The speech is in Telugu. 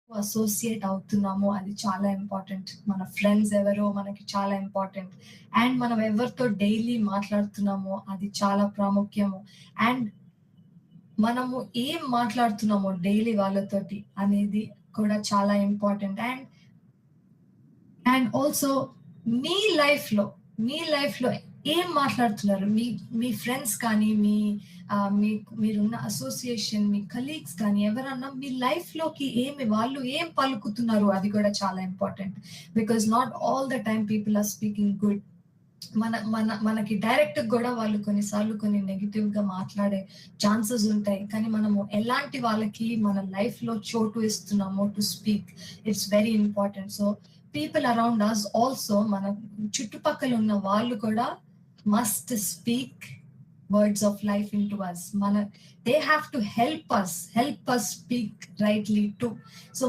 అసోసియేట్ అవుతున్నామో అది చాలా ఇంపార్టెంట్. మన ఫ్రెండ్స్ ఎవరో మనకి చాలా ఇంపార్టెంట్. అండ్ మనం ఎవరితో డైలీ మాట్లాడుతున్నామో అది చాలా ప్రాముఖ్యము. అండ్ మనము ఏం మాట్లాడుతున్నామో డైలీ వాళ్ళతోటి అనేది కూడా చాలా ఇంపార్టెంట్. అండ్ ఆల్సో మీ లైఫ్‌లో, మీ లైఫ్‌లో ఏం మాట్లాడుతున్నారు? మీ మీ ఫ్రెండ్స్ కానీ, మీరున్న అసోసియేషన్, మీ కలీగ్స్ కానీ ఎవరన్నా మీ లైఫ్‌లోకి వాళ్ళు ఏం పలుకుతున్నారు అది కూడా చాలా important. Because not all the time people are speaking good. మనకి డైరెక్ట్‌గా గూడా వాళ్ళు కొన్నిసార్లు కొన్ని నెగెటివ్‌గా మాట్లాడే ఛాన్సెస్ ఉంటాయి. కానీ మనము ఎలాంటి వాళ్ళకి మన లైఫ్‌లో చోటు ఇస్తున్నామో to speak, it's very important. So, people around us also మన చుట్టుపక్కల ఉన్న వాళ్ళు కూడా must speak words of life into us. They have to help us speak rightly to. So